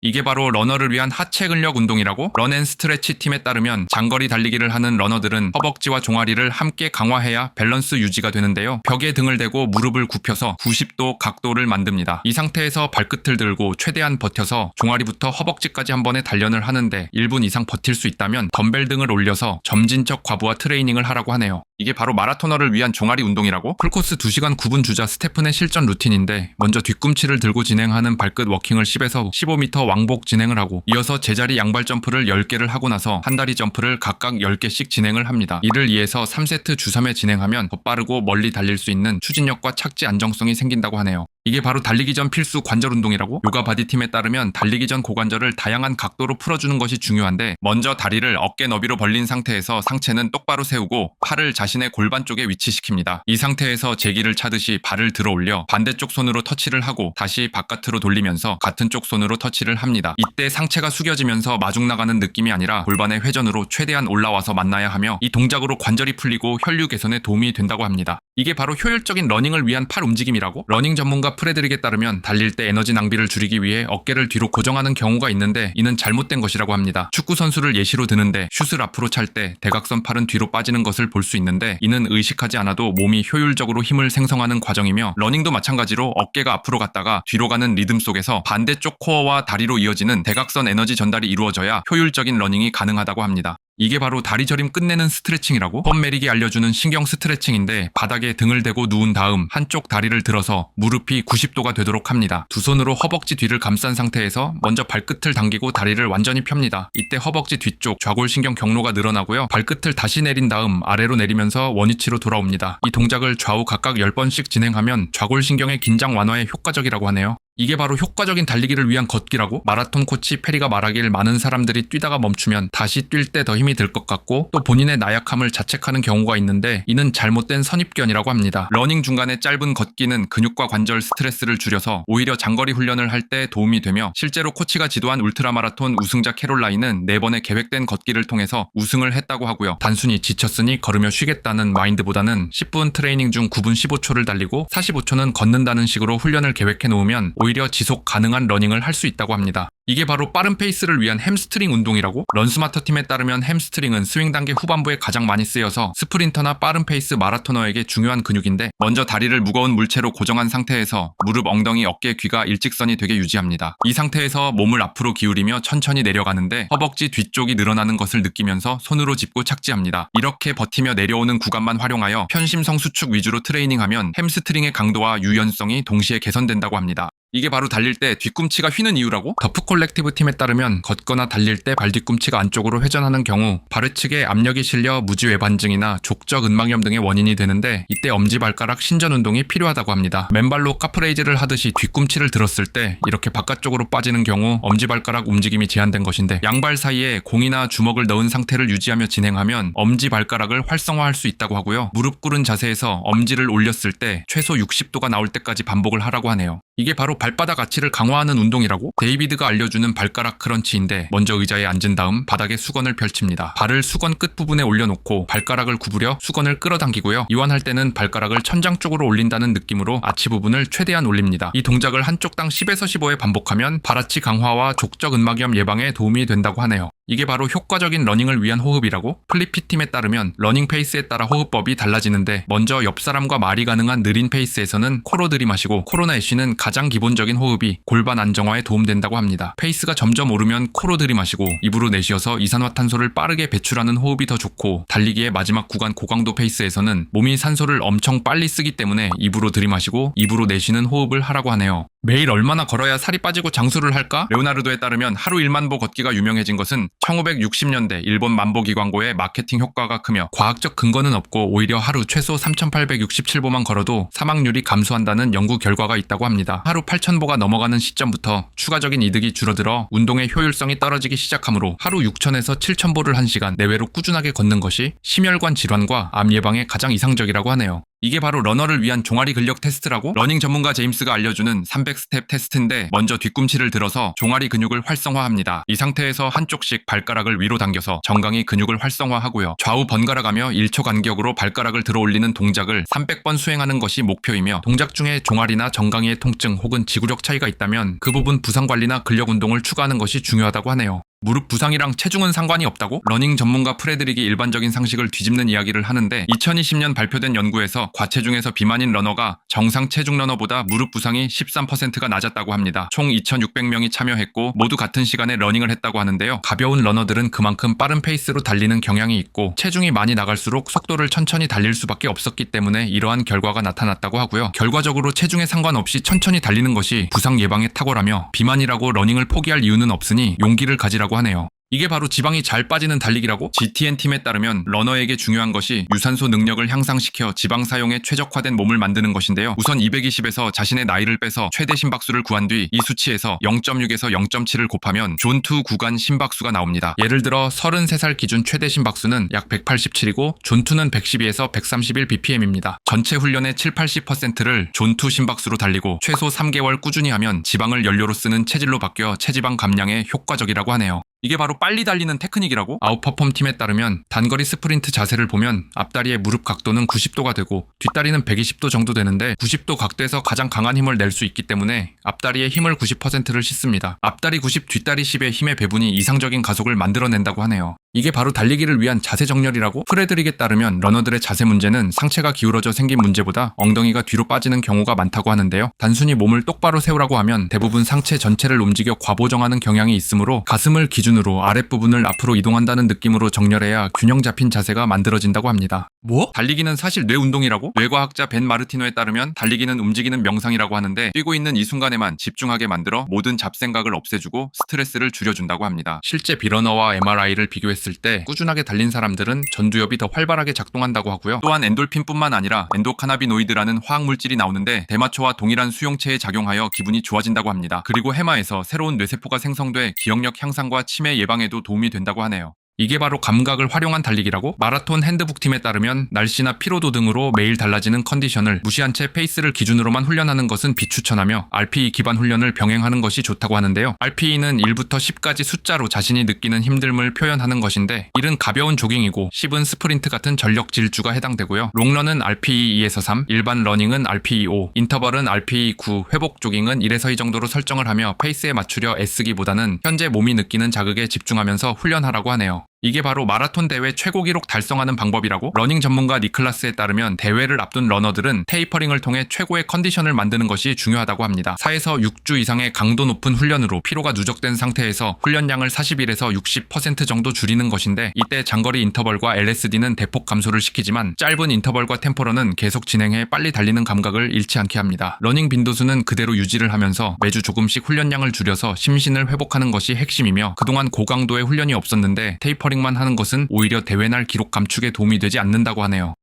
이게 바로 러너를 위한 하체 근력 운동이라고? 런앤스트레치 팀에 따르면 장거리 달리기를 하는 러너들은 허벅지와 종아리를 함께 강화해야 밸런스 유지가 되는데요. 벽에 등을 대고 무릎을 굽혀서 90도 각도를 만듭니다. 이 상태에서 발끝을 들고 최대한 버텨서 종아리부터 허벅지까지 한 번에 단련을 하는데 1분 이상 버틸 수 있다면 덤벨 등을 올려서 점진적 과부하 트레이닝을 하라고 하네요. 이게 바로 마라토너를 위한 종아리 운동이라고? 풀코스 2시간 9분 주자 스테픈의 실전 루틴인데 먼저 뒤꿈치를 들고 진행하는 발끝 워킹을 10에서 15m 왕복 진행을 하고 이어서 제자리 양발 점프를 10개를 하고 나서 한다리 점프를 각각 10개씩 진행을 합니다. 이를 2에서 3세트 주 3회 진행하면 더 빠르고 멀리 달릴 수 있는 추진력과 착지 안정성이 생긴다고 하네요. 이게 바로 달리기 전 필수 관절 운동이라고? 요가 바디팀에 따르면 달리기 전 고관절을 다양한 각도로 풀어주는 것이 중요한데 먼저 다리를 어깨 너비로 벌린 상태에서 상체는 똑바로 세우고 팔을 자신의 골반 쪽에 위치시킵니다. 이 상태에서 제기를 차듯이 발을 들어 올려 반대쪽 손으로 터치를 하고 다시 바깥으로 돌리면서 같은 쪽 손으로 터치를 합니다. 이때 상체가 숙여지면서 마중 나가는 느낌이 아니라 골반의 회전으로 최대한 올라와서 만나야 하며 이 동작으로 관절이 풀리고 혈류 개선에 도움이 된다고 합니다. 이게 바로 효율적인 러닝을 위한 팔 움직임이라고? 러닝 전문가 프레드릭에 따르면 달릴 때 에너지 낭비를 줄이기 위해 어깨를 뒤로 고정하는 경우가 있는데 이는 잘못된 것이라고 합니다. 축구 선수를 예시로 드는데 슛을 앞으로 찰 때 대각선 팔은 뒤로 빠지는 것을 볼 수 있는데 이는 의식하지 않아도 몸이 효율적으로 힘을 생성하는 과정이며 러닝도 마찬가지로 어깨가 앞으로 갔다가 뒤로 가는 리듬 속에서 반대쪽 코어와 다리로 이어지는 대각선 에너지 전달이 이루어져야 효율적인 러닝이 가능하다고 합니다. 이게 바로 다리 저림 끝내는 스트레칭이라고? 펌 메릭이 알려주는 신경 스트레칭인데 바닥에 등을 대고 누운 다음 한쪽 다리를 들어서 무릎이 90도가 되도록 합니다. 두 손으로 허벅지 뒤를 감싼 상태에서 먼저 발끝을 당기고 다리를 완전히 펴니다. 이때 허벅지 뒤쪽 좌골신경 경로가 늘어나고요. 발끝을 다시 내린 다음 아래로 내리면서 원위치로 돌아옵니다. 이 동작을 좌우 각각 10번씩 진행하면 좌골신경의 긴장 완화에 효과적이라고 하네요. 이게 바로 효과적인 달리기를 위한 걷기라고? 마라톤 코치 페리가 말하길 많은 사람들이 뛰다가 멈추면 다시 뛸 때 더 힘이 들 것 같고 또 본인의 나약함을 자책하는 경우가 있는데 이는 잘못된 선입견이라고 합니다. 러닝 중간에 짧은 걷기는 근육과 관절 스트레스를 줄여서 오히려 장거리 훈련을 할 때 도움이 되며 실제로 코치가 지도한 울트라마라톤 우승자 캐롤라인은 4번의 계획된 걷기를 통해서 우승을 했다고 하고요. 단순히 지쳤으니 걸으며 쉬겠다는 마인드보다는 10분 트레이닝 중 9분 15초를 달리고 45초는 걷는다는 식으로 훈련을 계획해 놓으면 오히려 지속 가능한 러닝을 할 수 있다고 합니다. 이게 바로 빠른 페이스를 위한 햄스트링 운동이라고? 런스마터 팀에 따르면 햄스트링은 스윙 단계 후반부에 가장 많이 쓰여서 스프린터나 빠른 페이스 마라토너에게 중요한 근육인데 먼저 다리를 무거운 물체로 고정한 상태에서 무릎, 엉덩이, 어깨, 귀가 일직선이 되게 유지합니다. 이 상태에서 몸을 앞으로 기울이며 천천히 내려가는데 허벅지 뒤쪽이 늘어나는 것을 느끼면서 손으로 짚고 착지합니다. 이렇게 버티며 내려오는 구간만 활용하여 편심성 수축 위주로 트레이닝하면 햄스트링의 강도와 유연성이 동시에 개선된다고 합니다. 이게 바로 달릴 때 뒤꿈치가 휘는 이유라고? 더프 콜렉티브 팀에 따르면 걷거나 달릴 때 발 뒤꿈치가 안쪽으로 회전하는 경우 발으측에 압력이 실려 무지외반증이나 족적 근막염 등의 원인이 되는데 이때 엄지발가락 신전 운동이 필요하다고 합니다. 맨발로 카프레이즈를 하듯이 뒤꿈치를 들었을 때 이렇게 바깥쪽으로 빠지는 경우 엄지발가락 움직임이 제한된 것인데 양발 사이에 공이나 주먹을 넣은 상태를 유지하며 진행하면 엄지발가락을 활성화할 수 있다고 하고요. 무릎 꿇은 자세에서 엄지를 올렸을 때 최소 60도가 나올 때까지 반복을 하라고 하네요. 이게 바로 발바닥 아치를 강화하는 운동이라고? 데이비드가 알려주는 발가락 크런치인데 먼저 의자에 앉은 다음 바닥에 수건을 펼칩니다. 발을 수건 끝부분에 올려놓고 발가락을 구부려 수건을 끌어당기고요. 이완할 때는 발가락을 천장 쪽으로 올린다는 느낌으로 아치 부분을 최대한 올립니다. 이 동작을 한쪽당 10에서 15회 반복하면 발아치 강화와 족적 근막염 예방에 도움이 된다고 하네요. 이게 바로 효과적인 러닝을 위한 호흡이라고? 플리피팀에 따르면 러닝 페이스에 따라 호흡법이 달라지는데 먼저 옆 사람과 말이 가능한 느린 페이스에서는 코로 들이마시고 코로 내쉬는 가장 기본적인 호흡이 골반 안정화에 도움된다고 합니다. 페이스가 점점 오르면 코로 들이마시고 입으로 내쉬어서 이산화탄소를 빠르게 배출하는 호흡이 더 좋고 달리기의 마지막 구간 고강도 페이스에서는 몸이 산소를 엄청 빨리 쓰기 때문에 입으로 들이마시고 입으로 내쉬는 호흡을 하라고 하네요. 매일 얼마나 걸어야 살이 빠지고 장수를 할까? 레오나르도에 따르면 하루 1만보 걷기가 유명해진 것은 1960년대 일본 만보기 광고의 마케팅 효과가 크며 과학적 근거는 없고 오히려 하루 최소 3,867보만 걸어도 사망률이 감소한다는 연구 결과가 있다고 합니다. 하루 8,000보가 넘어가는 시점부터 추가적인 이득이 줄어들어 운동의 효율성이 떨어지기 시작하므로 하루 6,000에서 7,000보를 1시간 내외로 꾸준하게 걷는 것이 심혈관 질환과 암 예방에 가장 이상적이라고 하네요. 이게 바로 러너를 위한 종아리 근력 테스트라고 러닝 전문가 제임스가 알려주는 300스텝 테스트인데 먼저 뒤꿈치를 들어서 종아리 근육을 활성화합니다. 이 상태에서 한쪽씩 발가락을 위로 당겨서 정강이 근육을 활성화하고요. 좌우 번갈아가며 1초 간격으로 발가락을 들어 올리는 동작을 300번 수행하는 것이 목표이며 동작 중에 종아리나 정강이의 통증 혹은 지구력 차이가 있다면 그 부분 부상 관리나 근력 운동을 추가하는 것이 중요하다고 하네요. 무릎 부상이랑 체중은 상관이 없다고? 러닝 전문가 프레드릭이 일반적인 상식을 뒤집는 이야기를 하는데 2020년 발표된 연구에서 과체중에서 비만인 러너가 정상 체중 러너보다 무릎 부상이 13%가 낮았다고 합니다. 총 2,600명이 참여했고 모두 같은 시간에 러닝을 했다고 하는데요. 가벼운 러너들은 그만큼 빠른 페이스로 달리는 경향이 있고 체중이 많이 나갈수록 속도를 천천히 달릴 수밖에 없었기 때문에 이러한 결과가 나타났다고 하고요. 결과적으로 체중에 상관없이 천천히 달리는 것이 부상 예방에 탁월하며 비만이라고 러닝을 포기할 이유는 없으니 용기를 가지라고 하네요. 이게 바로 지방이 잘 빠지는 달리기라고? GTN 팀에 따르면 러너에게 중요한 것이 유산소 능력을 향상시켜 지방 사용에 최적화된 몸을 만드는 것인데요. 우선 220에서 자신의 나이를 빼서 최대 심박수를 구한 뒤 이 수치에서 0.6에서 0.7을 곱하면 존2 구간 심박수가 나옵니다. 예를 들어 33살 기준 최대 심박수는 약 187이고 존2는 112에서 131 bpm입니다. 전체 훈련의 7-80%를 존2 심박수로 달리고 최소 3개월 꾸준히 하면 지방을 연료로 쓰는 체질로 바뀌어 체지방 감량에 효과적이라고 하네요. 이게 바로 빨리 달리는 테크닉이라고? 아웃퍼폼 팀에 따르면 단거리 스프린트 자세를 보면 앞다리의 무릎 각도는 90도가 되고 뒷다리는 120도 정도 되는데 90도 각도에서 가장 강한 힘을 낼 수 있기 때문에 앞다리의 힘을 90%를 싣습니다. 앞다리 90, 뒷다리 10의 힘의 배분이 이상적인 가속을 만들어낸다고 하네요. 이게 바로 달리기를 위한 자세 정렬이라고? 프레드릭에 따르면 러너들의 자세 문제는 상체가 기울어져 생긴 문제보다 엉덩이가 뒤로 빠지는 경우가 많다고 하는데요. 단순히 몸을 똑바로 세우라고 하면 대부분 상체 전체를 움직여 과보정하는 경향이 있으므로 가슴을 기준으로 아랫부분을 앞으로 이동한다는 느낌으로 정렬해야 균형 잡힌 자세가 만들어진다고 합니다. 뭐? 달리기는 사실 뇌 운동이라고? 뇌과학자 벤 마르티노에 따르면 달리기는 움직이는 명상이라고 하는데 뛰고 있는 이 순간에만 집중하게 만들어 모든 잡생각을 없애주고 스트레스를 줄여준다고 합니다. 실제 비러너와 MRI를 비교했을 때 꾸준하게 달린 사람들은 전두엽이 더 활발하게 작동한다고 하고요. 또한 엔돌핀뿐만 아니라 엔도카나비노이드라는 화학물질이 나오는데 대마초와 동일한 수용체에 작용하여 기분이 좋아진다고 합니다. 그리고 해마에서 새로운 뇌세포가 생성돼 기억력 향상과 치매 예방에도 도움이 된다고 하네요. 이게 바로 감각을 활용한 달리기라고? 마라톤 핸드북 팀에 따르면 날씨나 피로도 등으로 매일 달라지는 컨디션을 무시한 채 페이스를 기준으로만 훈련하는 것은 비추천하며 RPE 기반 훈련을 병행하는 것이 좋다고 하는데요. RPE는 1부터 10까지 숫자로 자신이 느끼는 힘듦을 표현하는 것인데 1은 가벼운 조깅이고 10은 스프린트 같은 전력 질주가 해당되고요. 롱런은 RPE 2에서 3, 일반 러닝은 RPE 5, 인터벌은 RPE 9, 회복 조깅은 1에서 2 정도로 설정을 하며 페이스에 맞추려 애쓰기보다는 현재 몸이 느끼는 자극에 집중하면서 훈련하라고 하네요. 이게 바로 마라톤 대회 최고 기록 달성하는 방법이라고? 러닝 전문가 니클라스에 따르면 대회를 앞둔 러너들은 테이퍼링을 통해 최고의 컨디션을 만드는 것이 중요하다고 합니다. 4에서 6주 이상의 강도 높은 훈련으로 피로가 누적된 상태에서 훈련량을 41에서 60% 정도 줄이는 것인데 이때 장거리 인터벌과 LSD는 대폭 감소를 시키지만 짧은 인터벌과 템포러는 계속 진행해 빨리 달리는 감각을 잃지 않게 합니다. 러닝 빈도수는 그대로 유지를 하면서 매주 조금씩 훈련량을 줄여서 심신을 회복하는 것이 핵심이며 그동안 고강도의 훈련이 없었는데 테이퍼링만 하는 것은 오히려 대회날 기록 감축에 도움이 되지 않는다고 하네요.